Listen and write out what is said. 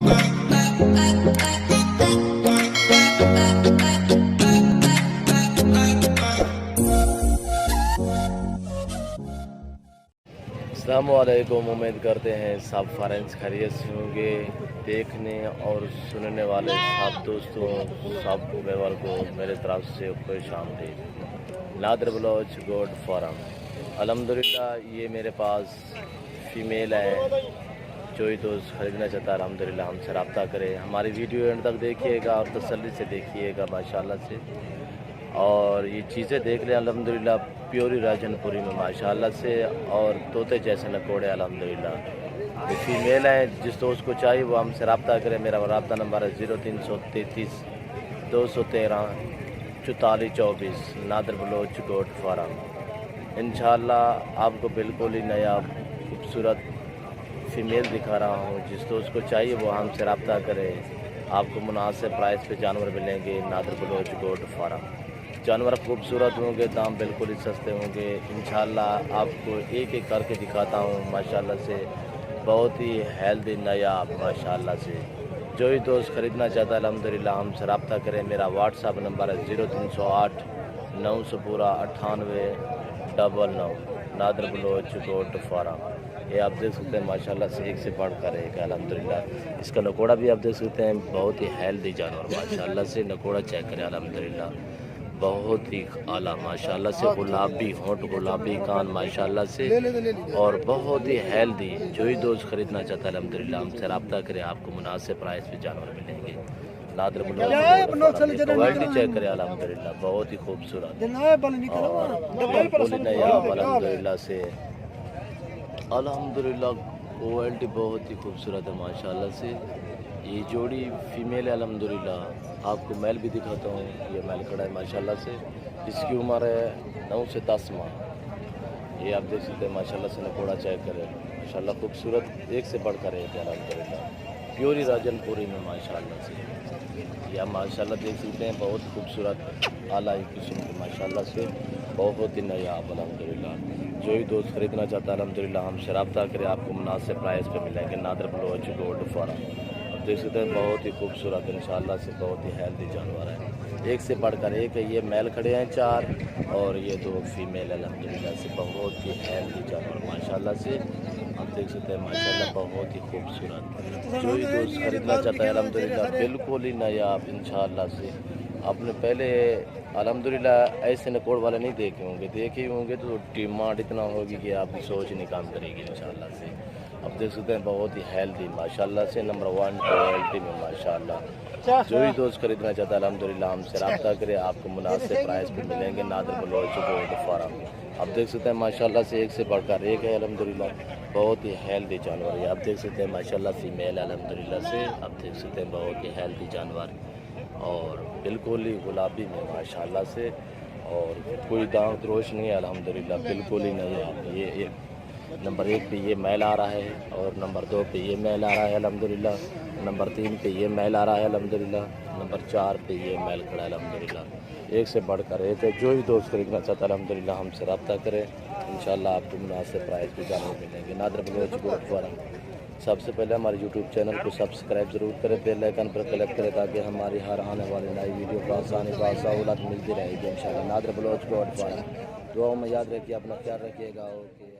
السلام علیکم، امید کرتے ہیں سب فرینڈس خیریت سے ہوں گے۔ دیکھنے اور سننے والے سب دوستوں سب ویور کو میرے طرف سے خوش آمدید۔ نادر بلوچ گوڈ فارم، الحمدللہ یہ میرے پاس فیمیل ہے، جو ہی دوست خریدنا چاہتا ہے الحمدللہ ہم سے رابطہ کرے۔ ہماری ویڈیو اینڈ تک دیکھیے گا اور تسلی سے دیکھیے گا ماشاءاللہ سے، اور یہ چیزیں دیکھ لیں الحمدللہ پیوری راجن پوری میں ماشاءاللہ سے، اور طوطے جیسے نکوڑے الحمدللہ۔ یہ فیمیل ہے، جس دوست کو چاہیے وہ ہم سے رابطہ کرے۔ میرا رابطہ نمبر ہے 0333 213 44 24، نادر بلوچ گوڈ فارم۔ انشاءاللہ آپ کو بالکل ہی نیا خوبصورت فیمیل دکھا رہا ہوں، جس دوست کو چاہیے وہ ہم سے رابطہ کرے۔ آپ کو مناسب پرائس پہ جانور ملیں گے نادر بلوچ گوڈ فارم۔ جانور خوبصورت ہوں گے، دام بالکل ہی سستے ہوں گے۔ انشاءاللہ آپ کو ایک ایک کر کے دکھاتا ہوں ماشاءاللہ سے، بہت ہی ہیلدی نیا ماشاءاللہ سے۔ جو ہی دوست خریدنا چاہتا ہے الحمدللہ ہم سے رابطہ کریں۔ میرا واٹس ایپ نمبر ہے 0308 900 98 99، نادر بلوچ گوڈ فارم۔ یہ آپ دیکھ سکتے ہیں ماشاءاللہ سے ایک سے بڑھ کر ایک الحمدللہ۔ اس کا نکوڑا بھی آپ دیکھ سکتے ہیں، بہت ہی ہیلدی جانور ماشاءاللہ سے۔ نکوڑا چیک کریں الحمدللہ، بہت ہی اعلیٰ ماشاءاللہ سے، گلابی ہونٹ، گلابی کان ماشاءاللہ سے، اور بہت ہی ہیلدی۔ جو ہی دوست خریدنا چاہتا ہے الحمدللہ ہم سے رابطہ کرے، آپ کو مناسب پرائس پہ جانور ملیں گے۔ نادر بلوچ کوالٹی چیک کرے الحمدللہ، بہت ہی خوبصورت اور بالکل نیا الحمدللہ سے۔ الحمدللہ کوالٹی بہت ہی خوبصورت ہے ماشاءاللہ سے۔ یہ جوڑی فیمیل ہے الحمدللہ۔ آپ کو میل بھی دکھاتا ہوں، یہ میل کھڑا ہے ماشاءاللہ سے۔ اس کی عمر ہے 9 سے 10 ماہ۔ یہ آپ دیکھ سکتے ہیں ماشاءاللہ سے، نکوڑا چیک کریں ماشاءاللہ خوبصورت، ایک سے بڑھ کر ایک ہے الحمدللہ، پیوری راجن پوری میں ماشاءاللہ سے۔ یہ آپ ماشاءاللہ دیکھ سکتے ہیں، بہت خوبصورت اعلیٰ قسم کے ماشاءاللہ سے، بہت ہی نایاب الحمدللہ۔ جو ہی دوست خریدنا چاہتا ہے الحمدللہ ہم سے رابطہ کرے، آپ کو مناسب پرائس پہ ملیں گے نادر بلوچ گوڈ فارم۔ آپ دیکھ سکتے ہیں بہت ہی خوبصورت انشاءاللہ سے، بہت ہی ہیلدی جانور ہے، ایک سے بڑھ کر ایک ہے۔ یہ میل کھڑے ہیں 4 اور یہ 2 فیمیل الحمدللہ سے، بہت ہی ہیلدی جانور ماشاءاللہ سے۔ آپ دیکھ سکتے ہیں ماشاءاللہ بہت ہی خوبصورت۔ جو ہی دوست خریدنا چاہتا ہے الحمدللہ بالکل ہی نایاب انشاءاللہ سے۔ آپ نے پہلے الحمدللہ ایسے نکوڑ والے نہیں دیکھے ہوں گے، دیکھے ہوں گے تو ڈیمانڈ اتنا ہوگی کہ آپ کی سوچ نہیں کام کرے گی انشاءاللہ سے۔ آپ دیکھ سکتے ہیں بہت ہی ہیلدی ماشاءاللہ سے، نمبر 1 کوالٹی میں ماشاءاللہ۔ جو ہی دوست خریدنا چاہتا ہے الحمدللہ ہم سے رابطہ کرے، آپ کو مناسب پرائس پہ ملیں گے نادر بلوچ گوڈ فارم۔ آپ دیکھ سکتے ہیں ماشاءاللہ سے ایک سے بڑھ کر ایک ہے الحمدللہ، بہت ہی ہیلدی جانور ہے۔ آپ دیکھ سکتے ہیں ماشاءاللہ فیمیل الحمدللہ سے، آپ دیکھ سکتے ہیں بہت ہی ہیلدی جانور، اور بالکل ہی گلابی میں ماشاءاللہ سے، اور کوئی داغ دروش نہیں ہے الحمدللہ، بالکل ہی نہیں ہے۔ یہ نمبر 1 پہ یہ میل آ رہا ہے، اور نمبر 2 پہ یہ میل آ رہا ہے الحمدللہ، نمبر 3 پہ یہ میل آ رہا ہے الحمدللہ، نمبر 4 پہ یہ میل کھڑا ہے الحمدللہ، ایک سے بڑھ کر ایک ہے۔ جو ہی دوست خریدنا چاہتا ہے الحمدللہ ہم سے رابطہ کرے، انشاءاللہ آپ کو مناسب پرائس پہ جانور ملیں گے نادر بلوچ گوڈ فارم۔ سب سے پہلے ہمارے یوٹیوب چینل کو سبسکرائب ضرور کریں، بیل آئیکن پر کلک کریں، تاکہ ہماری ہر آنے والی نئی ویڈیو کو آسانی سہولت ملتی رہے گی انشاءاللہ۔ نادر بلوچ گوڈ فارم۔ دعاؤں میں یاد رکھیے، اپنا خیال رکھیے گا۔ اوکے۔